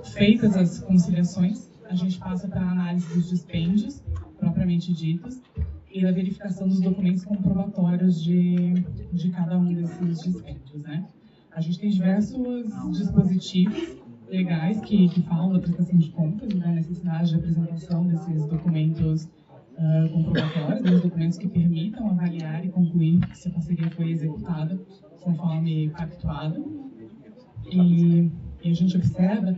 Feitas as conciliações, a gente passa para a análise dos dispêndios, propriamente ditos, e da verificação dos documentos comprobatórios de cada um desses dispêndios, né? A gente tem diversos dispositivos legais que falam da prestação de contas e da necessidade de apresentação desses documentos comprobatórios, dos documentos que permitam avaliar e concluir se a parceria foi executada conforme pactuado. E a gente observa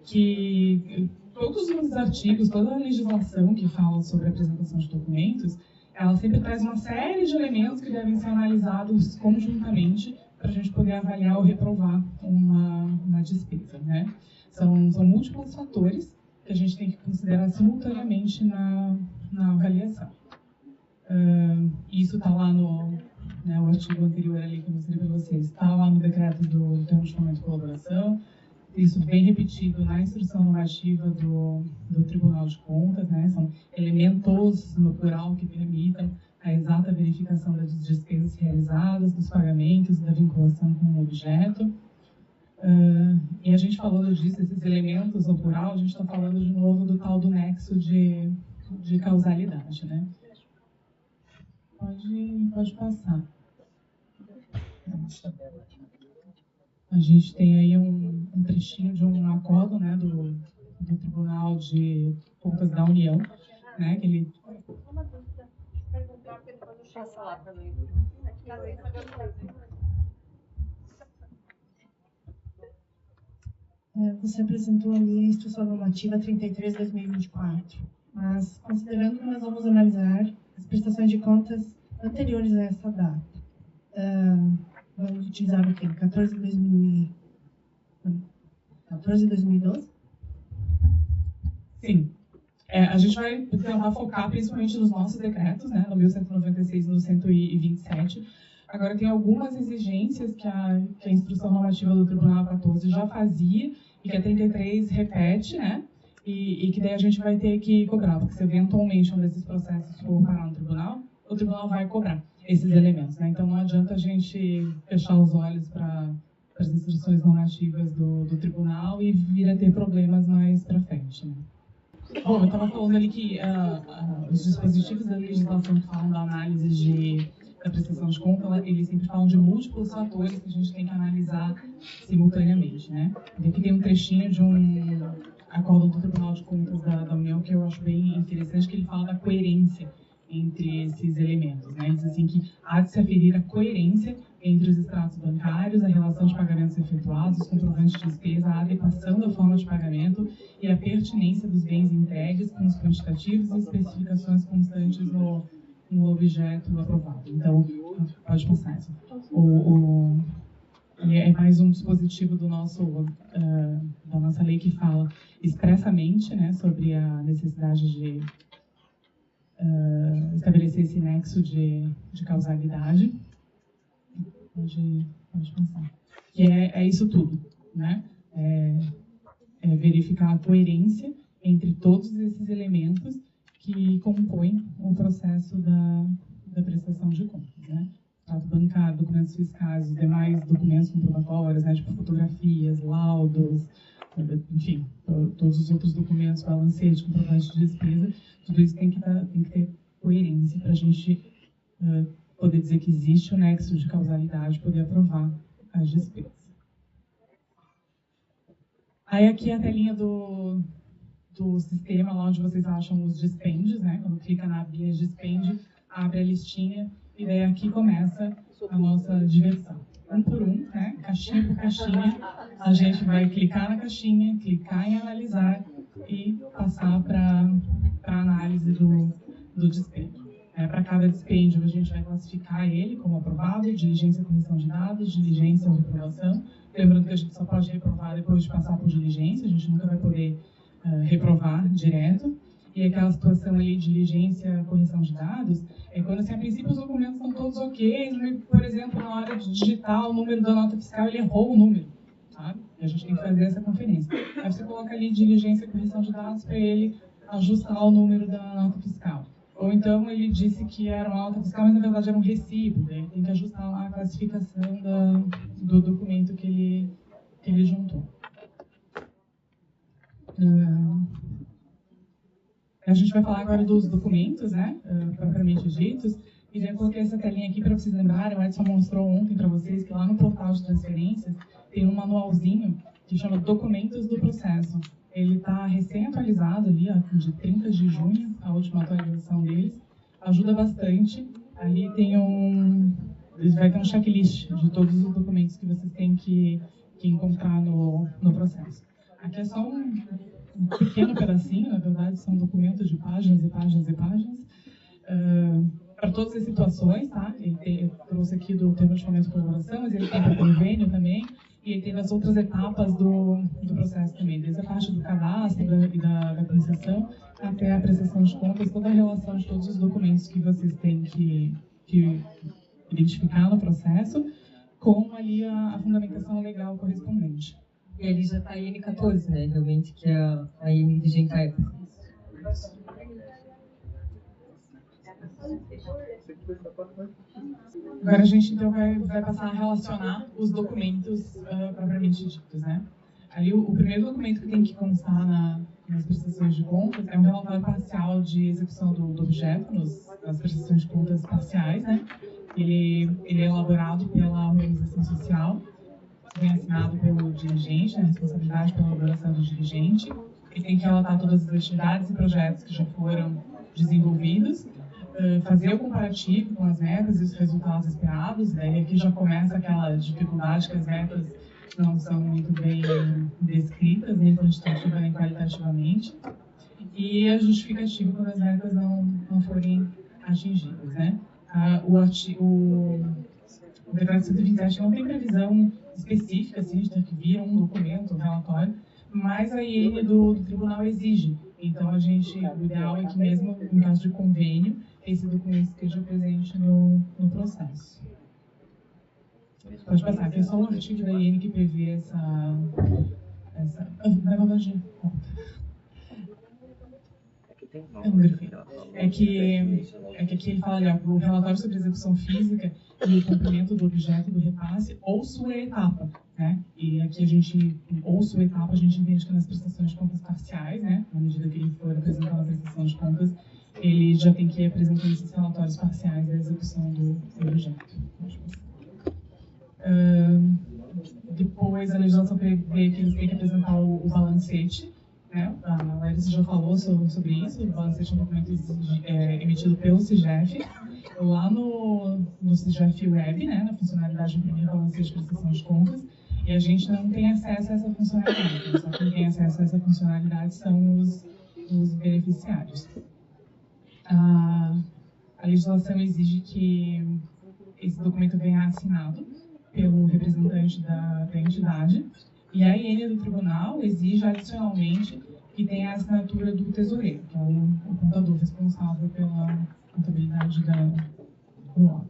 que todos os artigos, toda a legislação que fala sobre a apresentação de documentos, ela sempre traz uma série de elementos que devem ser analisados conjuntamente para a gente poder avaliar ou reprovar uma despesa, né? São múltiplos fatores que a gente tem que considerar simultaneamente na avaliação. Isso está lá no o artigo anterior ali que eu mostrei para vocês, está lá no decreto do termo de fomento e colaboração. Isso vem repetido na instrução normativa do Tribunal de Contas, né? São elementos no plural que permitam a exata verificação das despesas realizadas, dos pagamentos, da vinculação com o objeto. E a gente falando disso, esses elementos no plural, a gente está falando de novo do tal do nexo de causalidade, né? Pode passar. A gente tem aí um trechinho de um acordo, né, do Tribunal de Contas da União, né, que ele... Você apresentou ali a Instrução Normativa 33/2024, mas considerando que nós vamos analisar as prestações de contas anteriores a essa data, vamos utilizar o quê? 14 de 2012? Sim. A gente vai tentar focar principalmente nos nossos decretos, né, no 1196 e no 127. Agora, tem algumas exigências que a Instrução Normativa do Tribunal 14 já fazia e que a 33 repete, né, e que daí a gente vai ter que cobrar, porque se eventualmente um desses processos for parar no tribunal, o tribunal vai cobrar esses elementos, né? Então não adianta a gente fechar os olhos para as instruções normativas do tribunal e vir a ter problemas mais para frente, né? Bom, eu estava falando ali que os dispositivos da legislação que falam da análise da prestação de conta, eles sempre falam de múltiplos fatores que a gente tem que analisar simultaneamente, né? E aqui tem um trechinho de um acordo do Tribunal de Contas da União que eu acho bem interessante, que ele fala da coerência entre esses elementos, né? Diz assim que há de se aferir a coerência entre os extratos bancários, a relação de pagamentos efetuados, os comprovantes de despesa, a adequação da forma de pagamento e a pertinência dos bens entregues com os quantitativos e especificações constantes no objeto aprovado. Então, pode passar essa. É mais um dispositivo da nossa lei que fala expressamente, né, sobre a necessidade de estabelecer esse nexo de causalidade. Pode pensar. Que é isso tudo, né? É verificar a coerência entre todos esses elementos que compõem o processo da prestação de contas, né? Extrato bancário, documentos fiscais, os demais documentos comprobatórios, né, tipo fotografias, laudos, enfim, todos os outros documentos, balancete, comprovante de despesa, tudo isso tem que ter coerência para a gente poder dizer que existe o nexo de causalidade, poder aprovar as despesas. Aí aqui a telinha do sistema, lá onde vocês acham os dispêndios, né? Quando clica na abinha dispêndio, abre a listinha e daí aqui começa a nossa diversão. Um por um, né? Caixinha por caixinha, a gente vai clicar na caixinha, clicar em analisar e passar para a análise do dispêndio. Para cada dispêndio, a gente vai classificar ele como aprovado, diligência, correção de dados, diligência ou reprovação. Lembrando que a gente só pode reprovar depois de passar por diligência, a gente nunca vai poder reprovar direto. E aquela situação ali de diligência, correção de dados, é quando, assim, a princípio, os documentos estão todos ok, mas, por exemplo, na hora de digitar o número da nota fiscal, ele errou o número, sabe? E a gente tem que fazer essa conferência. Aí você coloca ali diligência, correção de dados para ele ajustar o número da nota fiscal. Ou então ele disse que era uma nota fiscal, mas na verdade era um recibo, né? Ele tem que ajustar lá a classificação do documento que ele juntou. A gente vai falar agora dos documentos, né, propriamente ditos, e já coloquei essa telinha aqui para vocês lembrarem. O Edson mostrou ontem para vocês que lá no portal de transferências tem um manualzinho que chama Documentos do Processo. Ele está recém-atualizado ali, de 30 de junho, a última atualização deles. Ajuda bastante. Ali vai ter um checklist de todos os documentos que vocês têm que encontrar no processo. Aqui é só um pequeno pedacinho, na verdade, são documentos de páginas e páginas e páginas. Para todas as situações, tá? Eu trouxe aqui do termo de fomento e colaboração, mas ele tem para convênio também, e ele tem das outras etapas do processo também, desde a parte do cadastro e da concessão até a prestação de contas, toda a relação de todos os documentos que vocês têm que identificar no processo, com ali a fundamentação legal correspondente. E ali já está a IN 14, né? Realmente, que é a IN de Gencaia. Agora a gente então vai passar a relacionar os documentos propriamente ditos, né? Ali o primeiro documento que tem que constar nas prestações de contas é um relatório parcial de execução do objeto nas prestações de contas parciais, né? Ele é elaborado pela organização social, vem assinado pelo dirigente, a responsabilidade pela elaboração do dirigente. Ele tem que relatar todas as atividades e projetos que já foram desenvolvidos, fazer o comparativo com as metas e os resultados esperados. Daí aqui já começa aquela dificuldade que as metas não são muito bem descritas, nem quantitativa nem qualitativamente. E a justificativa quando as metas não forem atingidas, né? O decreto 127 não tem previsão específica, assim, de ter que vir um documento, um relatório, mas a IN do tribunal exige. Então, o ideal é que mesmo em caso de convênio, esse documento esteja presente no processo. Pode passar, aqui é só um artigo da IN que prevê essa na verdade, é que aqui ele fala, o relatório sobre execução física e o cumprimento do objeto do repasse ou sua etapa, né? E aqui ou sua etapa, a gente entende que nas prestações de contas parciais, né? Na medida que ele for apresentar a prestação de contas, ele já tem que ir apresentando esses relatórios parciais da execução do objeto. Depois, a legislação prevê que eles têm que apresentar o balancete, né? A Larissa já falou sobre isso. O balancete é um documento emitido pelo CIGEF. Lá no CIGEF Web, né, na funcionalidade de imprimir balancete de prestação de contas, e a gente não tem acesso a essa funcionalidade. Só quem tem acesso a essa funcionalidade são os beneficiários. A legislação exige que esse documento venha assinado pelo representante da entidade, e a IN do tribunal exige adicionalmente que tenha a assinatura do tesoureiro, que é o contador responsável pela contabilidade do órgão.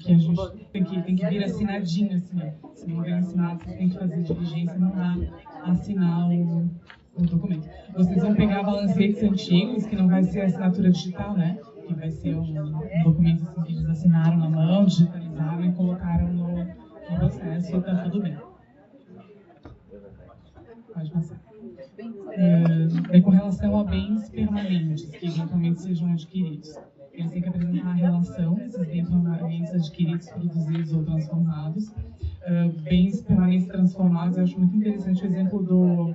Que a gente tem que vir assinadinho, assim, né? Se não vem assinado, você tem que fazer diligência, não dá assinar o documento. Vocês vão pegar balancetes antigos, que não vai ser assinatura digital, né? Que vai ser um documento assim, que eles assinaram na mão, digitalizaram e colocaram no processo, e está tudo bem. Pode passar. Com relação a bens permanentes que eventualmente sejam adquiridos, eles têm que apresentar a relação desses bens permanentes adquiridos, produzidos ou transformados. Bens permanentes transformados, eu acho muito interessante o exemplo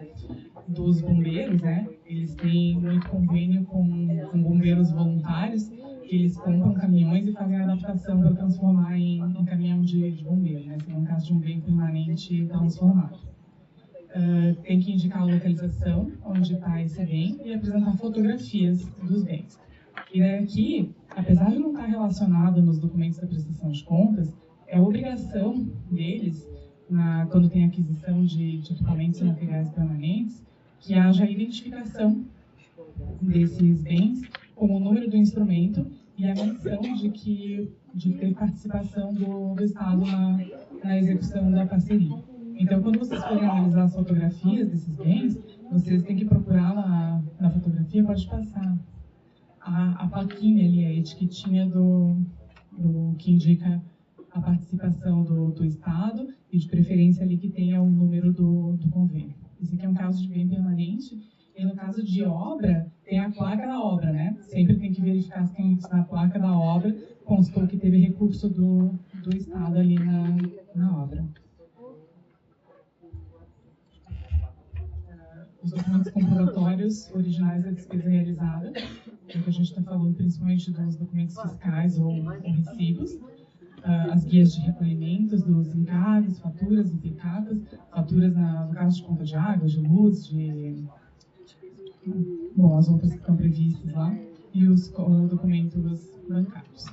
dos bombeiros, né? Eles têm muito convênio com bombeiros voluntários, que eles compram caminhões e fazem a adaptação para transformar em caminhão de bombeiro, né? No caso de um bem permanente transformado. Tem que indicar a localização, onde está esse bem, e apresentar fotografias dos bens. E aqui, apesar de não estar relacionado nos documentos da prestação de contas, é obrigação deles, quando tem aquisição de equipamentos e materiais permanentes, que haja a identificação desses bens com o número do instrumento e a menção de ter participação do Estado na execução da parceria. Então, quando vocês forem analisar as fotografias desses bens, vocês têm que procurar na fotografia, pode passar a plaquinha ali, a etiquetinha que indica a participação do Estado e, de preferência, ali que tenha o número do convênio. Esse aqui é um caso de bem permanente. E no caso de obra, tem a placa da obra, né? Sempre tem que verificar se tem na placa da obra constou que teve recurso do Estado ali na obra. Os documentos comprobatórios originais da despesa realizada, que a gente está falando principalmente dos documentos fiscais ou recibos, as guias de recolhimentos dos encargos, faturas duplicadas, faturas no caso de conta de água, de luz, as outras que estão previstas lá, e os documentos bancários.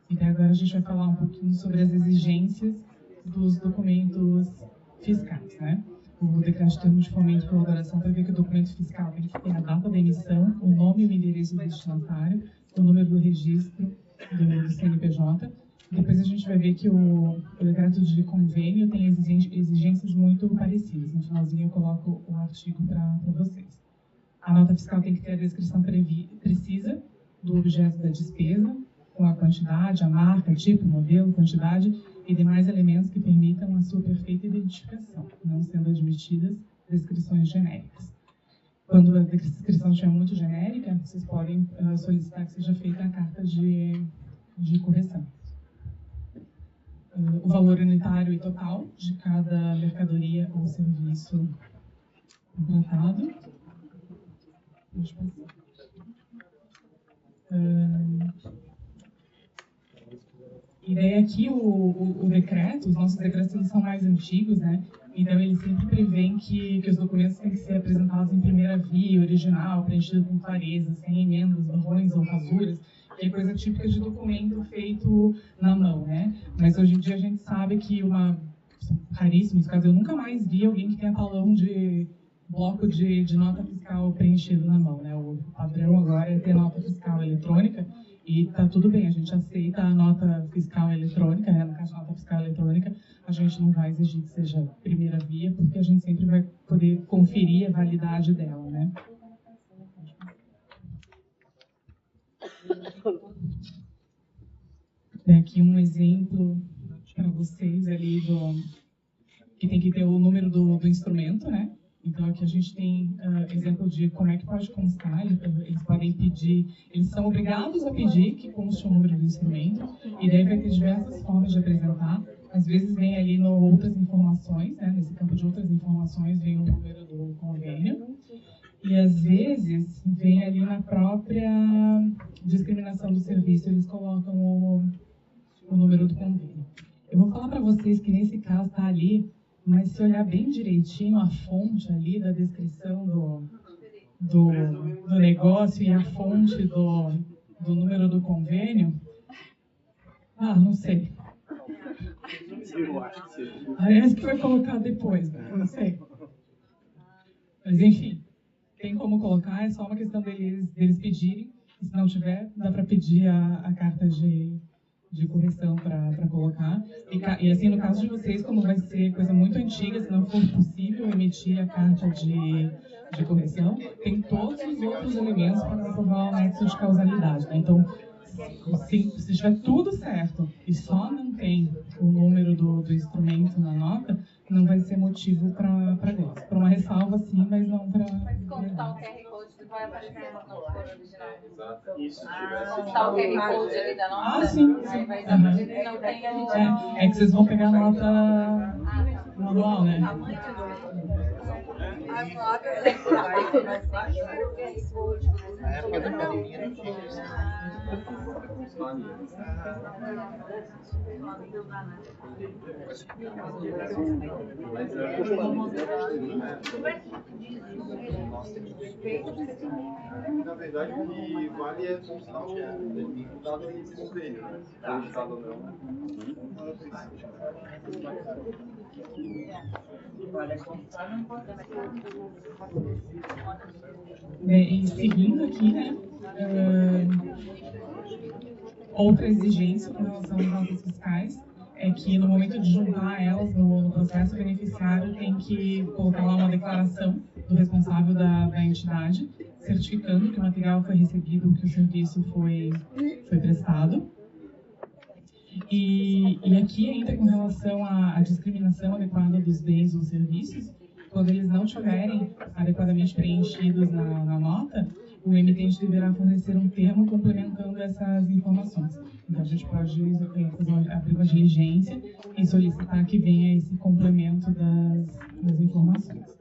E daí agora a gente vai falar um pouquinho sobre as exigências dos documentos fiscais, né? O decreto de termo de fomento e colaboração prevê que o documento fiscal tem que ter a data da emissão, o nome e o endereço do destinatário, o número do registro do CNPJ. Depois a gente vai ver que o decreto de convênio tem exigências muito parecidas. No finalzinho eu coloco o artigo para vocês. A nota fiscal tem que ter a descrição precisa do objeto da despesa, com a quantidade, a marca, tipo, modelo, quantidade e demais elementos que permitam a sua perfeita identificação, não sendo admitidas descrições genéricas. Quando a descrição estiver muito genérica, vocês podem solicitar que seja feita a carta de correção. O valor unitário e total de cada mercadoria ou serviço contratado. Deixa eu passar. E daí aqui o decreto, os nossos decretos eles são mais antigos, né? Então eles sempre prevêem que os documentos têm que ser apresentados em primeira via, original, preenchido com clareza, sem emendas, borrões ou rasuras, que é coisa típica de documento feito na mão, né? Mas hoje em dia a gente sabe que são raríssimos casos, eu nunca mais vi alguém que tenha talão de bloco de nota fiscal preenchido na mão, né? O padrão agora é ter nota fiscal eletrônica. E tá tudo bem, a gente aceita a nota fiscal eletrônica, né? No caso de nota fiscal eletrônica, a gente não vai exigir que seja primeira via, porque a gente sempre vai poder conferir a validade dela, né? Aqui um exemplo para vocês ali que tem que ter o número do instrumento, né? Então, aqui a gente tem exemplo de como é que pode constar. Eles podem pedir, eles são obrigados a pedir que conste o número do instrumento, e daí vai ter diversas formas de apresentar. Às vezes vem ali no outras informações, né? Nesse campo de outras informações vem o número do convênio, e às vezes vem ali na própria discriminação do serviço, eles colocam o número do convênio. Eu vou falar para vocês que nesse caso está ali, mas se olhar bem direitinho a fonte ali da descrição do negócio e a fonte do número do convênio, não sei. Eu acho que sim. Parece que foi colocado depois, né? Não sei. Mas enfim, tem como colocar, é só uma questão deles pedirem. E se não tiver, dá para pedir a carta de correção para colocar. E assim, no caso de vocês, como vai ser coisa muito antiga, se não for possível emitir a carta de correção, tem todos os outros elementos para comprovar o nexo de causalidade, né? Então, se estiver tudo certo e só não tem o número do instrumento na nota, não vai ser motivo para gosto. Para uma ressalva, sim, mas não para... Mas como está o QR Code, vai aparecer na cor original. Isso. Está o QR Code ali da nota? Sim. Aí vai dar pra gente não tem a gente... É que vocês vão pegar a nota manual, né? Na época da academia não tinha isso. Na verdade, o que vale é constar o dado de convênio, né? Registrado ou não. E seguindo aqui, né, outra exigência com relação às notas fiscais é que no momento de juntar elas no processo, o beneficiário tem que colocar lá uma declaração do responsável da entidade, certificando que o material foi recebido, que o serviço foi prestado. E aqui ainda com relação à discriminação adequada dos bens ou serviços, quando eles não tiverem adequadamente preenchidos na nota, o emitente deverá fornecer um termo complementando essas informações. Então, a gente pode abrir uma diligência e solicitar que venha esse complemento das informações.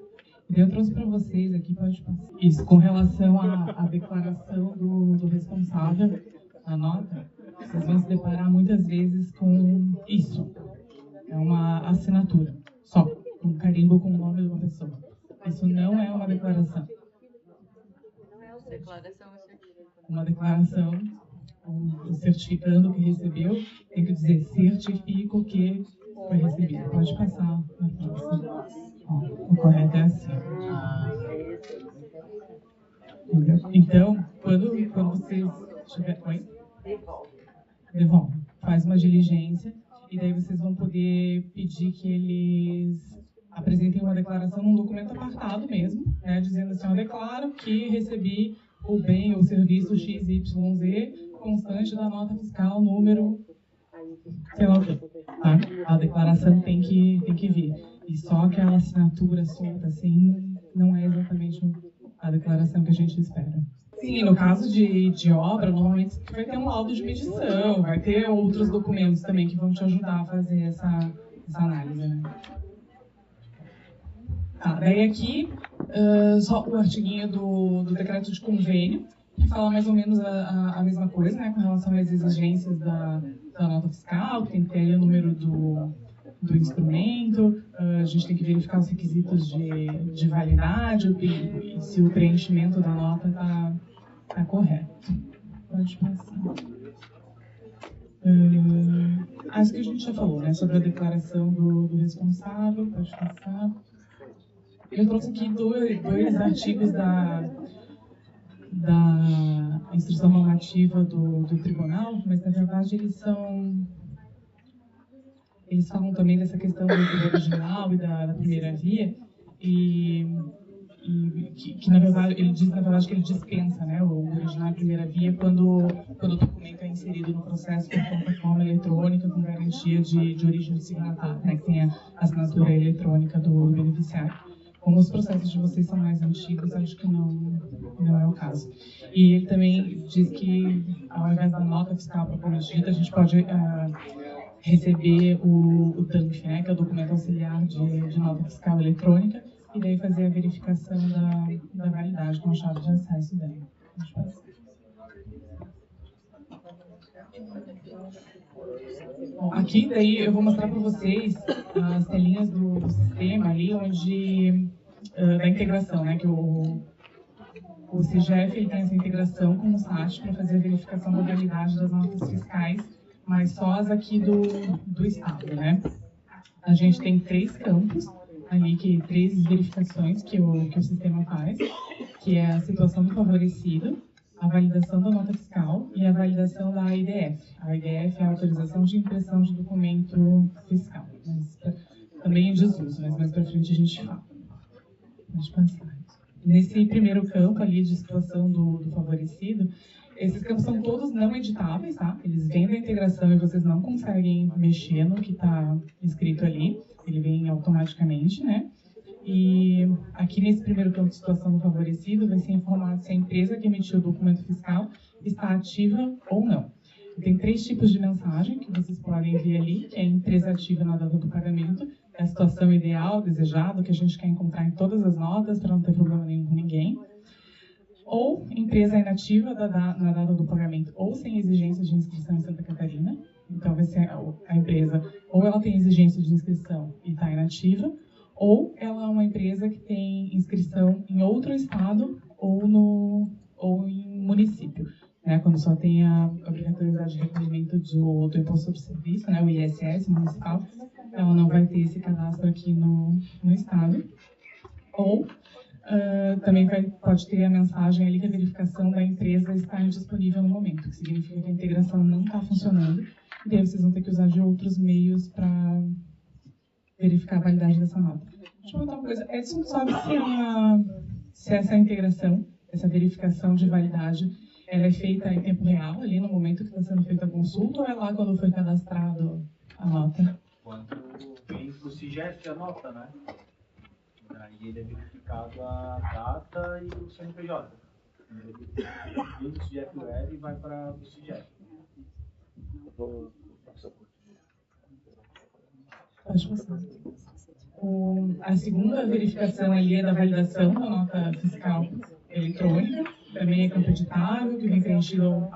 E eu trouxe para vocês aqui, pode passar. Isso, com relação à declaração do responsável, a nota, vocês vão se deparar muitas vezes com isso. É uma assinatura, só, um carimbo com o nome de uma pessoa. Isso não é uma declaração. Declaração é certificado. Uma declaração, certificando que recebeu, tem que dizer certifico que foi recebido. Pode passar na próxima. Ó, o correto é assim. Entendeu? Então, quando vocês tiverem... Oi? Devolve. Faz uma diligência e daí vocês vão poder pedir que eles apresentem uma declaração num documento apartado mesmo, né, dizendo assim, eu declaro que recebi o bem ou serviço XYZ constante da nota fiscal número, sei lá o quê, tá? A declaração tem que vir. E só aquela assinatura solta assim não é exatamente a declaração que a gente espera. Sim, no caso de obra, normalmente vai ter um laudo de medição, vai ter outros documentos também que vão te ajudar a fazer essa análise, né? Tá, daí aqui, só o artiguinho do decreto de convênio, que fala mais ou menos a mesma coisa, né, com relação às exigências da nota fiscal, que tem que ter ali o número do instrumento, a gente tem que verificar os requisitos de validade e se o preenchimento da nota está correto. Pode passar. Acho que a gente já falou, né, sobre a declaração do responsável. Pode passar. Eu trouxe aqui dois artigos da instrução normativa do tribunal, mas na verdade eles falam também dessa questão do original e da primeira via, e que na verdade ele diz que ele dispensa, né, o original e primeira via quando o documento é inserido no processo por plataforma eletrônica com garantia de origem do signatário, né, que tem a assinatura eletrônica do beneficiário. Como os processos de vocês são mais antigos, acho que não é o caso. E ele também diz que, ao invés da nota fiscal propriamente dita, a gente pode receber o TANF, né, que é o documento auxiliar de nota fiscal eletrônica, e daí fazer a verificação da validade com a chave de acesso dela. Bom, aqui daí eu vou mostrar para vocês as telinhas do sistema ali, onde da integração, né, que o CGF ele tem essa integração com o SAT para fazer a verificação da validade das notas fiscais, mas só as aqui do estado, né? A gente tem 3 campos ali, três verificações que o sistema faz, que é a situação do favorecido, a validação da nota fiscal e a validação da AIDF. A AIDF é a autorização de impressão de documento fiscal, mas também em desuso, mas mais para frente a gente fala. Pode passar. Nesse primeiro campo ali de situação do favorecido, esses campos são todos não editáveis, tá? Eles vêm da integração e vocês não conseguem mexer no que está escrito ali, ele vem automaticamente, né? E aqui nesse primeiro campo de situação do favorecido vai ser informado se a empresa que emitiu o documento fiscal está ativa ou não. E tem 3 tipos de mensagem que vocês podem ver ali, que é a empresa ativa na data do pagamento, é a situação ideal, desejada, que a gente quer encontrar em todas as notas para não ter problema nenhum com ninguém. Ou empresa inativa na data do pagamento ou sem exigências de inscrição em Santa Catarina. Então vai ser a empresa, ou ela tem exigência de inscrição e está inativa, ou ela é uma empresa que tem inscrição em outro estado ou em município, né? Quando só tem a obrigatoriedade de recolhimento do imposto sobre serviço, né? O ISS municipal, ela não vai ter esse cadastro aqui no estado. Ou também pode ter a mensagem ali que a verificação da empresa está indisponível no momento, que significa que a integração não está funcionando, e daí vocês vão ter que usar de outros meios para verificar a validade dessa nota. Deixa eu botar uma coisa. Edson, sabe se essa integração, essa verificação de validade, ela é feita em tempo real, ali no momento que está sendo feita a consulta, ou é lá quando foi cadastrado a nota? Quando vem para o CIGEF a nota, né? Aí ele é verificado a data e o CNPJ. Ele do CIEP UR e vai para o CIEP. Pode passar. A segunda verificação ali é da validação da nota fiscal eletrônica, também é campo editável, que vem preenchido,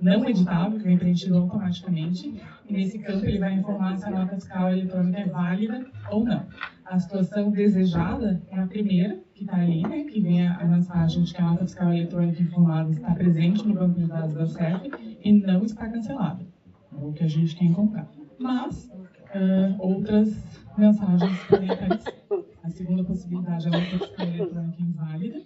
não editável, que vem preenchido automaticamente, e nesse campo ele vai informar se a nota fiscal eletrônica é válida ou não. A situação desejada é a primeira, que está ali, né, que vem a mensagem de que a nota fiscal eletrônica informada está presente no banco de dados da CEF e não está cancelada, o que a gente quer encontrar. Mas outras mensagens podem aparecer. A segunda possibilidade é a nota fiscal eletrônica inválida,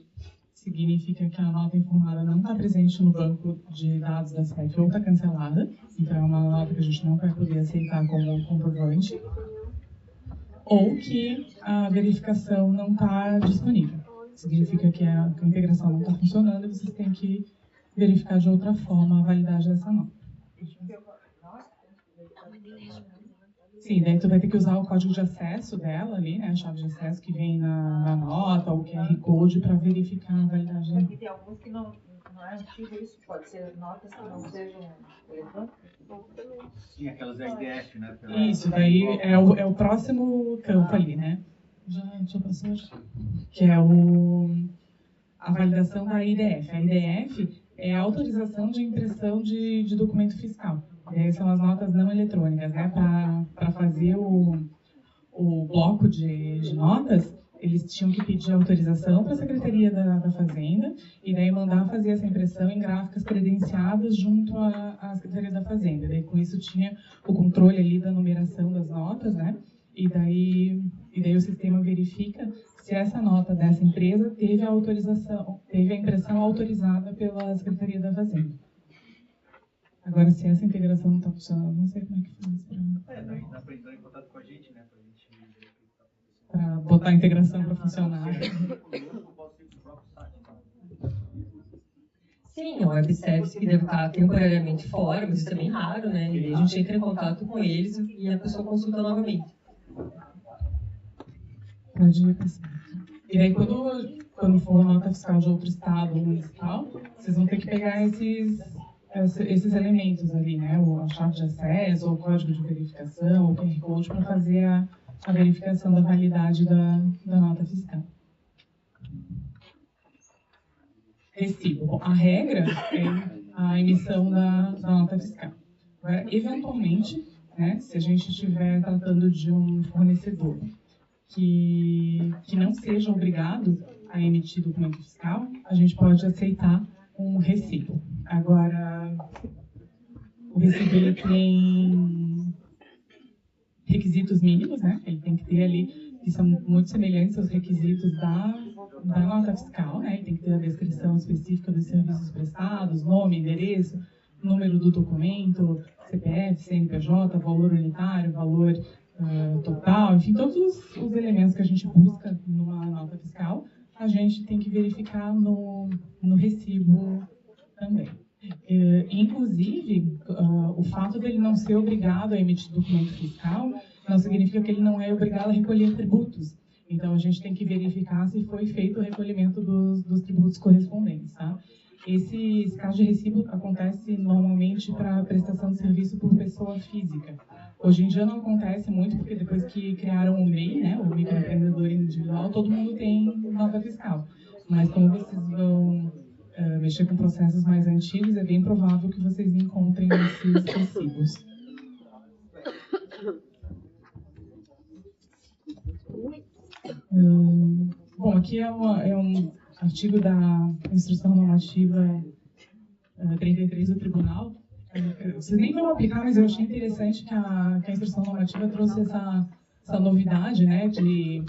significa que a nota informada não está presente no banco de dados da CEF ou está cancelada, então é uma nota que a gente não vai poder aceitar como comprovante, ou que a verificação não está disponível. Significa que a integração não está funcionando e vocês têm que verificar de outra forma a validade dessa nota. Sim, daí tu vai ter que usar o código de acesso dela ali, né, a chave de acesso que vem na nota, ou o QR Code, para verificar a validade dela. E tem alguns que não é antigo isso, pode ser notas que não sejam eletrônicas? Sim, aquelas RDF, né? Isso, daí é o próximo campo ali, né? Já passou? Que é a validação da IDF. A IDF é a autorização de impressão de documento fiscal. São as notas não eletrônicas, né? Para fazer o bloco de notas, eles tinham que pedir autorização para a Secretaria da Fazenda e daí mandar fazer essa impressão em gráficas credenciadas junto à Secretaria da Fazenda. Daí, com isso, tinha o controle ali da numeração das notas, né? E daí o sistema verifica se essa nota dessa empresa teve a impressão autorizada pela Secretaria da Fazenda. Agora, se essa integração não está funcionando, não sei como é que faz Dá para entrar em contato com a gente, né? para botar a integração para funcionar. Sim, é um web service que deve estar temporariamente fora, mas isso é bem raro, né? E aí a gente entra em contato com eles e a pessoa consulta novamente. Pode ir passar. E daí, quando for a nota fiscal de outro estado ou municipal, vocês vão ter que pegar esses elementos ali, né? A chave de acesso, o código de verificação, o QR Code, para fazer a verificação da validade da nota fiscal. Recibo. Bom, a regra é a emissão da nota fiscal. Agora, eventualmente, né, se a gente estiver tratando de um fornecedor que não seja obrigado a emitir documento fiscal, a gente pode aceitar um recibo. Agora, o recibo ele tem requisitos mínimos, né? Ele tem que ter ali, que são muito semelhantes aos requisitos da nota fiscal, né? Ele tem que ter a descrição específica dos serviços prestados, nome, endereço, número do documento, CPF, CNPJ, valor unitário, valor total, enfim, todos os elementos que a gente busca numa nota fiscal, a gente tem que verificar no recibo também. Inclusive, o fato dele não ser obrigado a emitir documento fiscal não significa que ele não é obrigado a recolher tributos. Então, a gente tem que verificar se foi feito o recolhimento dos tributos correspondentes, tá? Esse caso de recibo acontece normalmente para prestação de serviço por pessoa física. Hoje em dia não acontece muito, porque depois que criaram o MEI, né, o microempreendedor individual, todo mundo tem nota fiscal. Mas como vocês vão mexer com processos mais antigos, é bem provável que vocês encontrem esses recibos. Bom, aqui é um artigo da Instrução Normativa 33 do Tribunal. Vocês nem vão aplicar, mas eu achei interessante que a Instrução Normativa trouxe essa novidade, né, de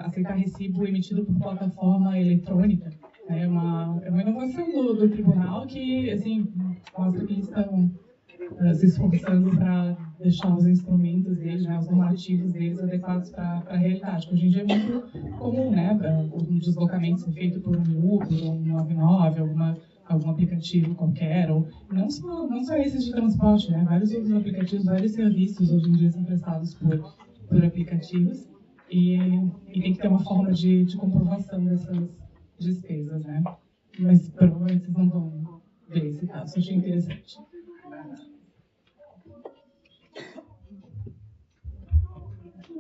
aceitar recibo emitido por plataforma eletrônica. É uma inovação do Tribunal que, assim, mostra que eles estão se esforçando para deixar os instrumentos deles, né, os normativos deles adequados para a realidade. Hoje em dia é muito comum, né, um deslocamento ser feito por um Uber, um 99, algum aplicativo qualquer, ou não só esses de transporte, né, vários outros aplicativos, vários serviços hoje em dia são prestados por aplicativos. e tem que ter uma forma de comprovação dessas despesas, né? Mas provavelmente vocês não vão ver esse caso, eu achei interessante.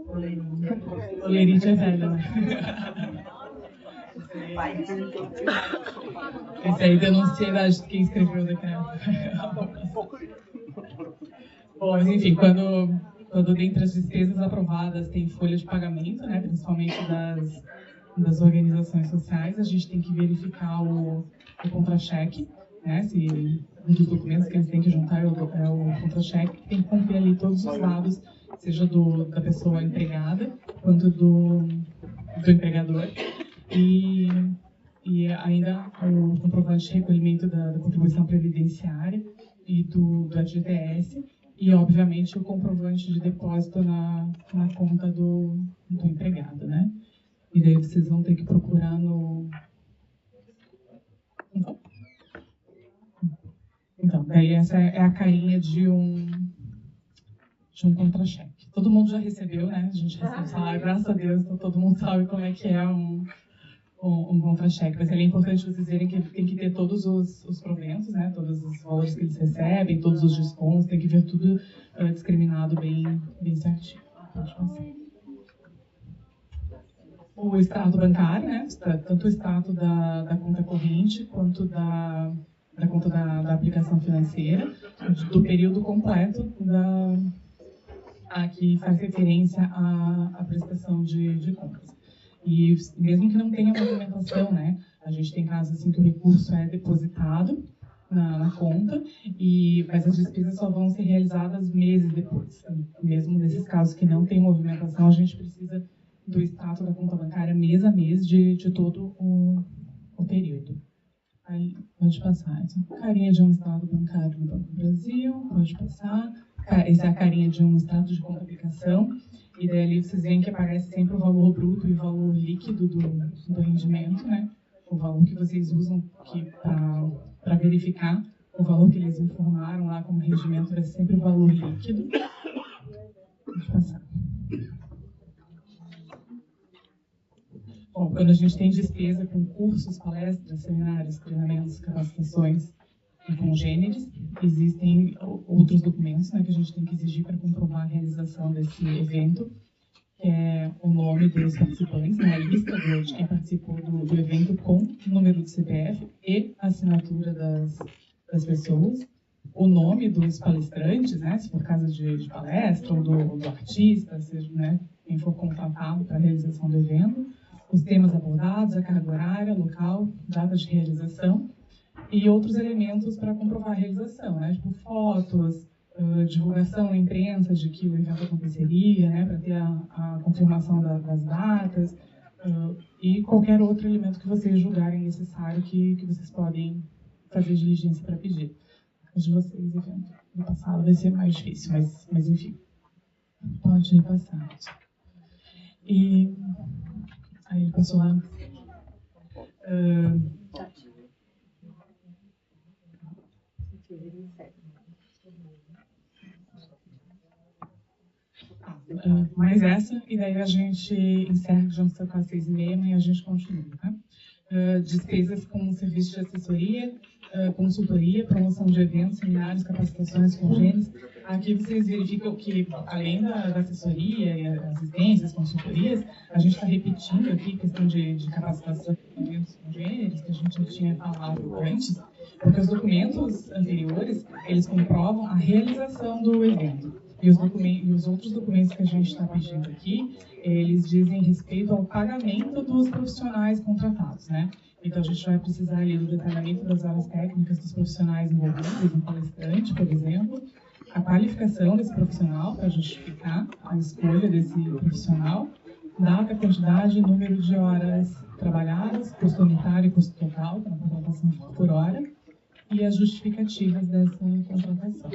O Lerite é velho, né? Esse aí denuncia a idade de quem escreveu o decreto. Bom, mas enfim, quando dentre as despesas aprovadas tem folha de pagamento, né, principalmente das organizações sociais, a gente tem que verificar o contra-cheque, né, se um dos documentos que eles têm que juntar é o contra-cheque, que tem que conter ali todos os dados, seja da pessoa empregada, quanto do empregador, e ainda o comprovante de recolhimento da contribuição previdenciária e do FGTS, e, obviamente, o comprovante de depósito na conta do empregado, né? E daí vocês vão ter que procurar no... Então, daí essa é a carinha de um contra-cheque. Todo mundo já recebeu, né? A gente recebe salário, graças a Deus, então todo mundo sabe como é que é um contra-cheque. Mas é importante vocês verem que tem que ter todos os proventos, né? Todos os valores que eles recebem, todos os descontos, tem que ver tudo discriminado bem certinho. Pode passar. O extrato bancário, né? Tanto o extrato da conta corrente quanto da conta da aplicação financeira, do período completo que faz referência à prestação de contas. E mesmo que não tenha movimentação, né, a gente tem casos assim que o recurso é depositado na conta, mas as despesas só vão ser realizadas meses depois. Mesmo nesses casos que não tem movimentação, a gente precisa do extrato da conta bancária mês a mês de todo o período. Aí, pode passar. Então, carinha de um extrato bancário do Banco do Brasil, pode passar. Essa é a carinha de um extrato de conta aplicação. E daí ali vocês veem que aparece sempre o valor bruto e o valor líquido do rendimento, né? O valor que vocês usam para verificar o valor que eles informaram lá como rendimento vai ser sempre o valor líquido. Pode passar. Bom, quando a gente tem despesa com cursos, palestras, seminários, treinamentos, capacitações e congêneres, existem outros documentos, né, que a gente tem que exigir para comprovar a realização desse evento, que é o nome dos participantes, né, a lista de quem participou do evento com o número do CPF e a assinatura das pessoas, o nome dos palestrantes, né, se for caso de palestra, ou do artista, seja, né, quem for contratado para a realização do evento, os temas abordados, a carga horária, local, data de realização e outros elementos para comprovar a realização, né? Tipo fotos, divulgação na imprensa de que o evento aconteceria, né? Para ter a confirmação das datas e qualquer outro elemento que vocês julgarem necessário que vocês podem fazer diligência para pedir. Os de vocês, evento do passado vai ser mais difícil, mas enfim, pode passar. E aí ele passou lá. Mais essa, e daí a gente encerra, já são quase 6h30 e a gente continua, tá? Despesas com serviço de assessoria, consultoria, promoção de eventos, seminários, capacitações, congêneres. Aqui vocês verificam que, além da assessoria e assistências, consultorias, a gente está repetindo aqui a questão de capacitação de eventos, congêneres, que a gente já tinha falado antes, porque os documentos anteriores, eles comprovam a realização do evento. E os outros documentos que a gente está pedindo aqui, eles dizem respeito ao pagamento dos profissionais contratados, né? Então, a gente vai precisar ali do detalhamento das áreas técnicas dos profissionais envolvidos, um palestrante, por exemplo, a qualificação desse profissional para justificar a escolha desse profissional, data, quantidade e número de horas trabalhadas, custo unitário e custo total, para a contratação por hora, e as justificativas dessa contratação.